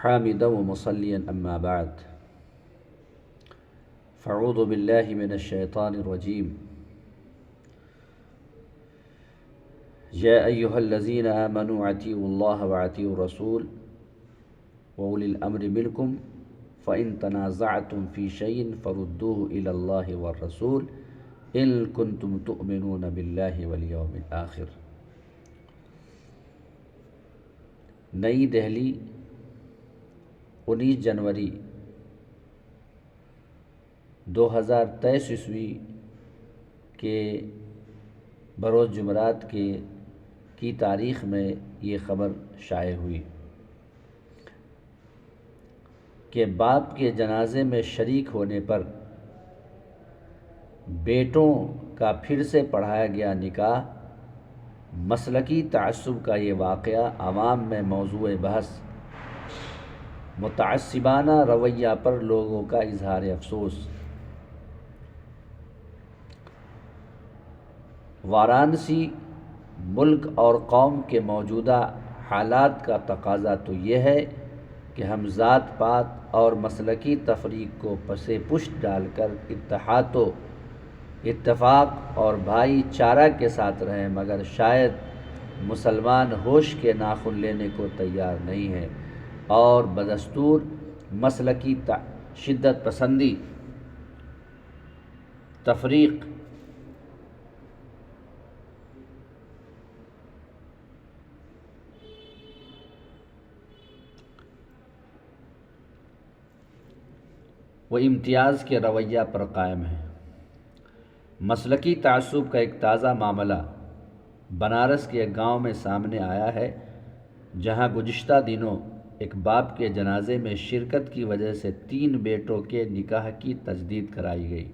حامدا ومصليا أما بعد فاعوذ بالله من الشيطان الرجيم يا أيها الذين آمنوا أطيعوا الله وأطيعوا الرسول وأولي الأمر منكم فإن تنازعتم في شيء فردوه إلى الله والرسول إن كنتم تؤمنون بالله واليوم الآخر۔ نئی دہلی 19 جنوری 2023 عیسوی کے بروز جمعرات کی تاریخ میں یہ خبر شائع ہوئی کہ باپ کے جنازے میں شریک ہونے پر بیٹوں کا پھر سے پڑھایا گیا نکاح، مسلکی تعصب کا یہ واقعہ عوام میں موضوع بحث، متعصبانہ رویہ پر لوگوں کا اظہار افسوس۔ وارانسی ملک اور قوم کے موجودہ حالات کا تقاضا تو یہ ہے کہ ہم ذات پات اور مسلکی تفریق کو پس پشت ڈال کر اتحاد و اتفاق اور بھائی چارہ کے ساتھ رہیں، مگر شاید مسلمان ہوش کے ناخن لینے کو تیار نہیں ہے اور بدستور مسلکی شدت پسندی، تفریق، وہ امتیاز کے رویہ پر قائم ہے۔ مسلکی تعصب کا ایک تازہ معاملہ بنارس کے ایک گاؤں میں سامنے آیا ہے، جہاں گزشتہ دنوں ایک باپ کے جنازے میں شرکت کی وجہ سے 3 بیٹوں کے نکاح کی تجدید کرائی گئی۔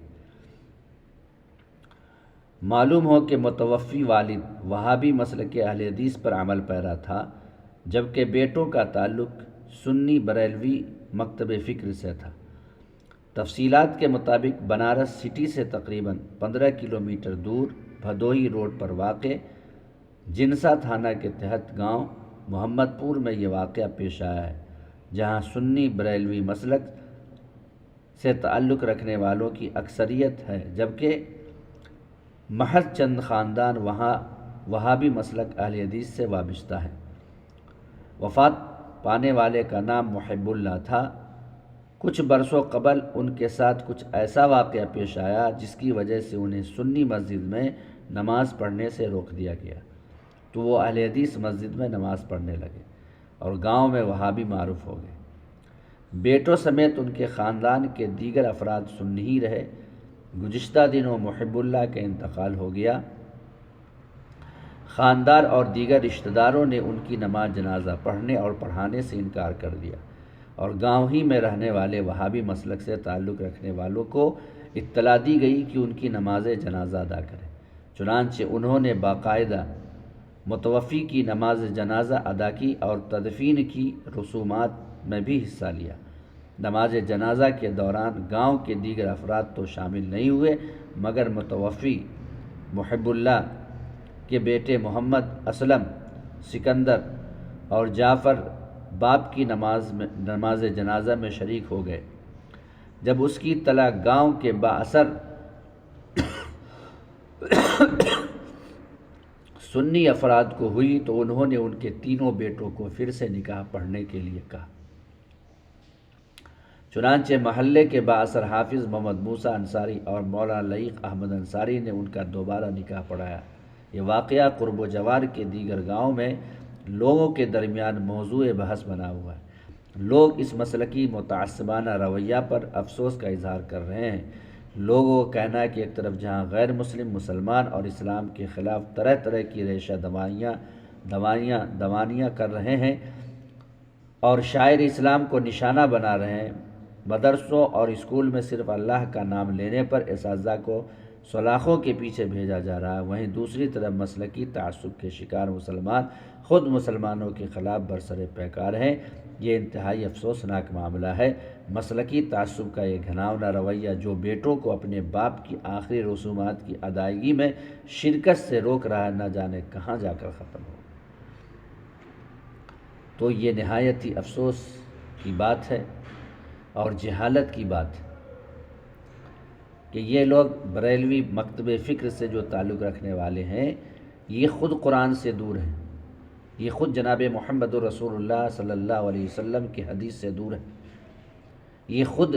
معلوم ہو کہ متوفی والد وہابی مسلک اہل حدیث پر عمل پیرا تھا، جبکہ بیٹوں کا تعلق سنی بریلوی مکتب فکر سے تھا۔ تفصیلات کے مطابق بنارس سٹی سے تقریباً 15 کلومیٹر دور بھدوہی روڈ پر واقع جنسا تھانہ کے تحت گاؤں محمد پور میں یہ واقعہ پیش آیا ہے، جہاں سنی بریلوی مسلک سے تعلق رکھنے والوں کی اکثریت ہے، جبکہ محض چند خاندان وہاں وہابی مسلک اہل حدیث سے وابستہ ہیں۔ وفات پانے والے کا نام محب اللہ تھا۔ کچھ برسوں قبل ان کے ساتھ کچھ ایسا واقعہ پیش آیا جس کی وجہ سے انہیں سنی مسجد میں نماز پڑھنے سے روک دیا گیا، تو وہ اہل حدیث مسجد میں نماز پڑھنے لگے اور گاؤں میں وہابی معروف ہو گئے۔ بیٹوں سمیت ان کے خاندان کے دیگر افراد سنی ہی رہے۔ گزشتہ دنوں محب اللہ کا انتقال ہو گیا۔ خاندان اور دیگر رشتہ داروں نے ان کی نماز جنازہ پڑھنے اور پڑھانے سے انکار کر دیا اور گاؤں ہی میں رہنے والے وہابی مسلک سے تعلق رکھنے والوں کو اطلاع دی گئی کہ ان کی نماز جنازہ ادا کریں۔ چنانچہ انہوں نے باقاعدہ متوفی کی نماز جنازہ ادا کی اور تدفین کی رسومات میں بھی حصہ لیا۔ نماز جنازہ کے دوران گاؤں کے دیگر افراد تو شامل نہیں ہوئے، مگر متوفی محب اللہ کے بیٹے محمد اسلم، سکندر اور جعفر باپ کی نماز جنازہ میں شریک ہو گئے۔ جب اس کی اطلاع گاؤں کے بااثر سنی افراد کو ہوئی تو انہوں نے ان کے تینوں بیٹوں کو پھر سے نکاح پڑھنے کے لیے کہا۔ چنانچہ محلے کے بااثر حافظ محمد موسیٰ انصاری اور مولانا لعیق احمد انصاری نے ان کا دوبارہ نکاح پڑھایا۔ یہ واقعہ قرب و جوار کے دیگر گاؤں میں لوگوں کے درمیان موضوع بحث بنا ہوا ہے۔ لوگ اس مسلکی متعصبانہ رویہ پر افسوس کا اظہار کر رہے ہیں۔ لوگوں کا کہنا ہے کہ ایک طرف جہاں غیر مسلم مسلمان اور اسلام کے خلاف طرح طرح کی ریشہ دوانیاں کر رہے ہیں اور شاعر اسلام کو نشانہ بنا رہے ہیں، مدرسوں اور اسکول میں صرف اللہ کا نام لینے پر اساتذہ کو سلاخوں کے پیچھے بھیجا جا رہا ہے، وہیں دوسری طرف مسلکی تعصب کے شکار مسلمان خود مسلمانوں کے خلاف برسر پیکار ہیں۔ یہ انتہائی افسوسناک معاملہ ہے۔ مسلکی تعصب کا یہ گھناؤنا رویہ جو بیٹوں کو اپنے باپ کی آخری رسومات کی ادائیگی میں شرکت سے روک رہا ہے، نہ جانے کہاں جا کر ختم ہو۔ تو یہ نہایت ہی افسوس کی بات ہے اور جہالت کی بات ہے کہ یہ لوگ بریلوی مکتب فکر سے جو تعلق رکھنے والے ہیں یہ خود قرآن سے دور ہیں، یہ خود جناب محمد رسول اللہ صلی اللہ علیہ وسلم کی حدیث سے دور ہیں، یہ خود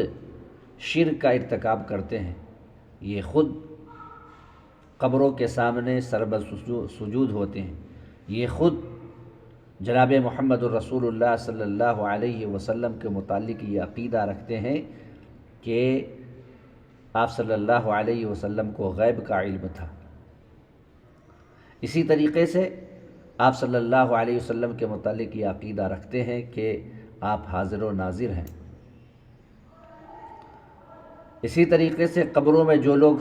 شرک کا ارتکاب کرتے ہیں، یہ خود قبروں کے سامنے سربہ سجود ہوتے ہیں، یہ خود جناب محمد الرسول اللہ صلی اللہ علیہ وسلم کے متعلق یہ عقیدہ رکھتے ہیں کہ آپ صلی اللہ علیہ وسلم کو غیب کا علم تھا۔ اسی طریقے سے آپ صلی اللہ علیہ وسلم کے متعلق یہ عقیدہ رکھتے ہیں کہ آپ حاضر و ناظر ہیں۔ اسی طریقے سے قبروں میں جو لوگ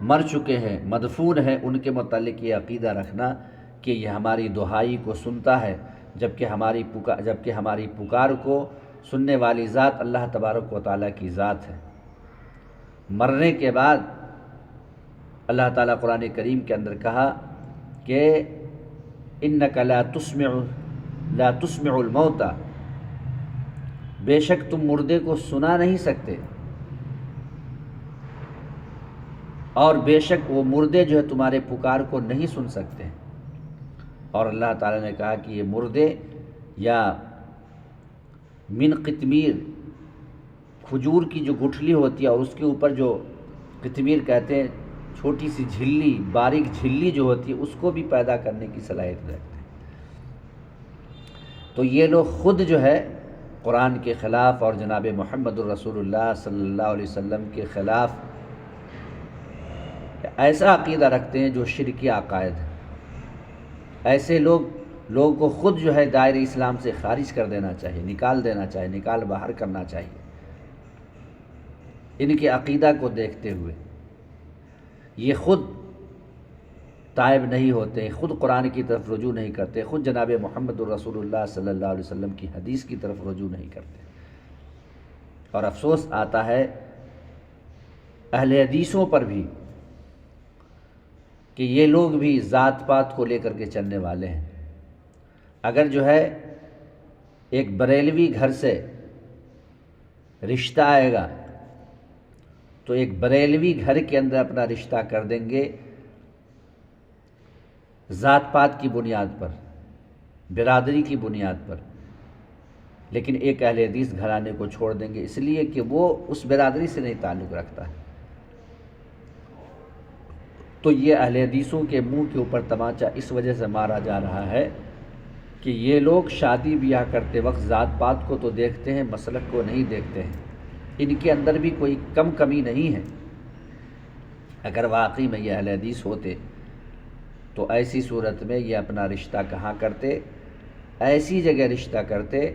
مر چکے ہیں، مدفون ہیں، ان کے متعلق یہ عقیدہ رکھنا کہ یہ ہماری دعائی کو سنتا ہے، جبکہ ہماری پکار کو سننے والی ذات اللہ تبارک و تعالیٰ کی ذات ہے۔ مرنے کے بعد اللہ تعالیٰ قرآن کریم کے اندر کہا کہ اِنَّكَ لَا تُسْمِعُ الْمَوْتَى، بے شک تم مردے کو سنا نہیں سکتے، اور بے شک وہ مردے جو ہے تمہارے پکار کو نہیں سن سکتے۔ اور اللہ تعالیٰ نے کہا کہ یہ مردے یا من قطمیر، کھجور کی جو گٹھلی ہوتی ہے اور اس کے اوپر جو قطمیر کہتے ہیں چھوٹی سی جھلی، باریک جھلی جو ہوتی ہے، اس کو بھی پیدا کرنے کی صلاحیت رکھتے ہیں۔ تو یہ لوگ خود جو ہے قرآن کے خلاف اور جناب محمد الرسول اللہ صلی اللہ علیہ وسلم کے خلاف ایسا عقیدہ رکھتے ہیں جو شرکی عقائد ہے۔ ایسے لوگوں کو خود جو ہے دائرہ اسلام سے خارج کر دینا چاہیے، نکال دینا چاہیے، نکال باہر کرنا چاہیے۔ ان کے عقیدہ کو دیکھتے ہوئے یہ خود تائب نہیں ہوتے، خود قرآن کی طرف رجوع نہیں کرتے، خود جناب محمد الرسول اللہ صلی اللہ علیہ وسلم کی حدیث کی طرف رجوع نہیں کرتے۔ اور افسوس آتا ہے اہل حدیثوں پر بھی کہ یہ لوگ بھی ذات پات کو لے کر کے چلنے والے ہیں۔ اگر جو ہے ایک بریلوی گھر سے رشتہ آئے گا تو ایک بریلوی گھر کے اندر اپنا رشتہ کر دیں گے ذات پات کی بنیاد پر، برادری کی بنیاد پر، لیکن ایک اہل حدیث گھرانے کو چھوڑ دیں گے اس لیے کہ وہ اس برادری سے نہیں تعلق رکھتا ہے۔ تو یہ اہل حدیثوں کے منہ کے اوپر تماچا اس وجہ سے مارا جا رہا ہے کہ یہ لوگ شادی بیاہ کرتے وقت ذات پات کو تو دیکھتے ہیں، مسلک کو نہیں دیکھتے ہیں۔ ان کے اندر بھی کوئی کمی نہیں ہے۔ اگر واقعی میں یہ اہل حدیث ہوتے تو ایسی صورت میں یہ اپنا رشتہ کہاں کرتے؟ ایسی جگہ رشتہ کرتے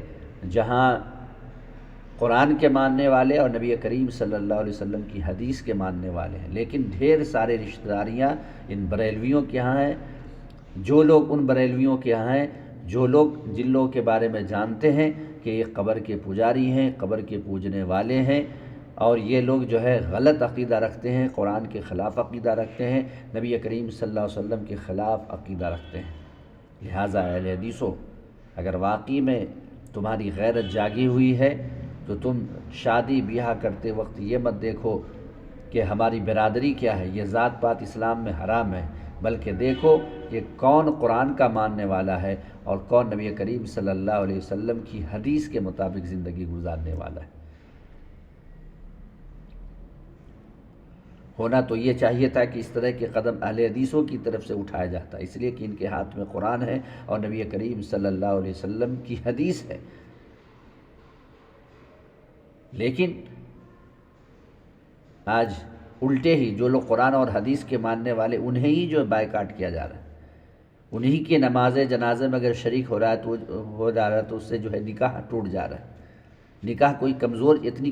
جہاں قرآن کے ماننے والے اور نبی کریم صلی اللہ علیہ وسلم کی حدیث کے ماننے والے ہیں۔ لیکن ڈھیر سارے رشتہ داریاں ان بریلویوں کے ہاں ہیں۔ جو لوگ ان بریلویوں کے ہاں ہیں، جن لوگوں کے بارے میں جانتے ہیں کہ یہ قبر کے پجاری ہیں، قبر کے پوجنے والے ہیں، اور یہ لوگ جو ہے غلط عقیدہ رکھتے ہیں، قرآن کے خلاف عقیدہ رکھتے ہیں، نبی کریم صلی اللہ علیہ وسلم کے خلاف عقیدہ رکھتے ہیں۔ لہٰذا اہل حدیثوں، اگر واقعی میں تمہاری غیرت جاگی ہوئی ہے تو تم شادی بیاہ کرتے وقت یہ مت دیکھو کہ ہماری برادری کیا ہے، یہ ذات پات اسلام میں حرام ہے، بلکہ دیکھو کہ کون قرآن کا ماننے والا ہے اور کون نبی کریم صلی اللہ علیہ وسلم کی حدیث کے مطابق زندگی گزارنے والا ہے۔ ہونا تو یہ چاہیے تھا کہ اس طرح کے قدم اہل حدیثوں کی طرف سے اٹھایا جاتا، اس لیے کہ ان کے ہاتھ میں قرآن ہے اور نبی کریم صلی اللہ علیہ وسلم کی حدیث ہے۔ لیکن آج الٹے ہی جو لوگ قرآن اور حدیث کے ماننے والے انہیں ہی جو بائیکاٹ کیا جا رہا ہے، انہی کے نماز جنازے میں اگر شریک ہو جا رہا ہے تو اس سے جو ہے نکاح ٹوٹ جا رہا ہے۔ نکاح کوئی اتنی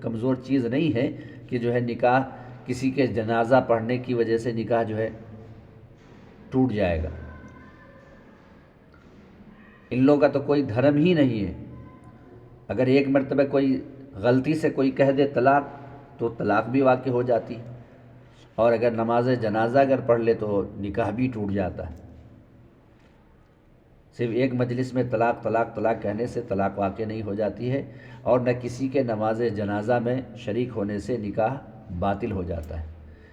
کمزور چیز نہیں ہے کہ جو ہے نکاح کسی کے جنازہ پڑھنے کی وجہ سے نکاح جو ہے ٹوٹ جائے گا۔ ان لوگوں کا تو کوئی دھرم ہی نہیں ہے۔ اگر ایک مرتبہ کوئی غلطی سے کوئی کہہ دے طلاق تو طلاق بھی واقع ہو جاتی، اور اگر نماز جنازہ اگر پڑھ لے تو نکاح بھی ٹوٹ جاتا ہے۔ صرف ایک مجلس میں طلاق طلاق طلاق کہنے سے طلاق واقع نہیں ہو جاتی ہے، اور نہ کسی کے نماز جنازہ میں شریک ہونے سے نکاح باطل ہو جاتا ہے۔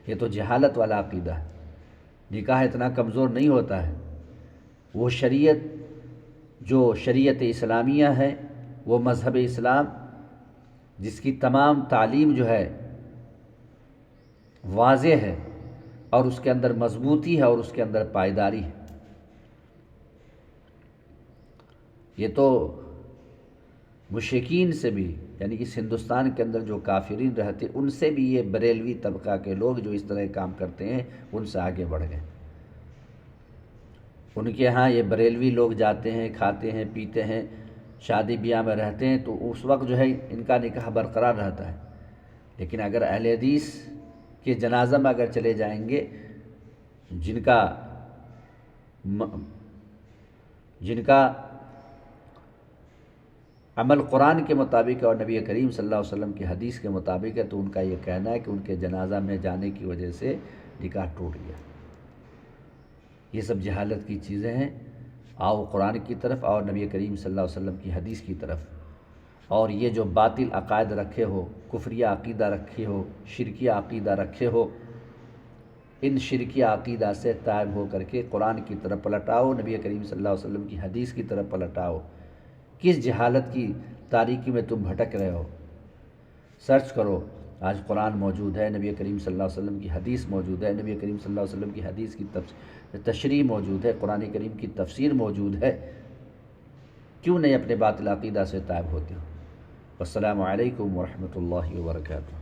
یہ تو جہالت والا عقیدہ ہے۔ نکاح اتنا کمزور نہیں ہوتا ہے۔ وہ شریعت جو شریعت اسلامیہ ہے، وہ مذہب اسلام جس کی تمام تعلیم جو ہے واضح ہے، اور اس کے اندر مضبوطی ہے، اور اس کے اندر پائیداری ہے۔ یہ تو مشرکین سے بھی، یعنی اس ہندوستان کے اندر جو کافرین رہتے، ان سے بھی یہ بریلوی طبقہ کے لوگ جو اس طرح کام کرتے ہیں ان سے آگے بڑھ گئے۔ ان کے ہاں یہ بریلوی لوگ جاتے ہیں، کھاتے ہیں، پیتے ہیں، شادی بیاہ میں رہتے ہیں، تو اس وقت جو ہے ان کا نکاح برقرار رہتا ہے۔ لیکن اگر اہل حدیث کے جنازہ میں اگر چلے جائیں گے، جن کا عمل قرآن کے مطابق اور نبی کریم صلی اللہ علیہ وسلم کی حدیث کے مطابق ہے، تو ان کا یہ کہنا ہے کہ ان کے جنازہ میں جانے کی وجہ سے نکاح ٹوٹ گیا۔ یہ سب جہالت کی چیزیں ہیں۔ آؤ قرآن کی طرف اور نبی کریم صلی اللہ علیہ وسلم کی حدیث کی طرف، اور یہ جو باطل عقائد رکھے ہو، کفریہ عقیدہ رکھے ہو، شرکیہ عقیدہ رکھے ہو، ان شرکیہ عقیدہ سے تائب ہو کر کے قرآن کی طرف پلٹ آؤ، نبی کریم صلی اللہ علیہ وسلم کی حدیث کی طرف پلٹ آؤ۔ کس جہالت کی تاریکی میں تم بھٹک رہے ہو؟ سرچ کرو، آج قرآن موجود ہے، نبی کریم صلی اللہ علیہ وسلم کی حدیث موجود ہے، نبی کریم صلی اللہ علیہ وسلم کی حدیث کی تشریح موجود ہے، قرآن کریم کی تفسیر موجود ہے۔ کیوں نہیں اپنے باطل عقیدہ سے تائب ہوتے ہو؟ والسلام علیکم ورحمۃ اللہ وبرکاتہ۔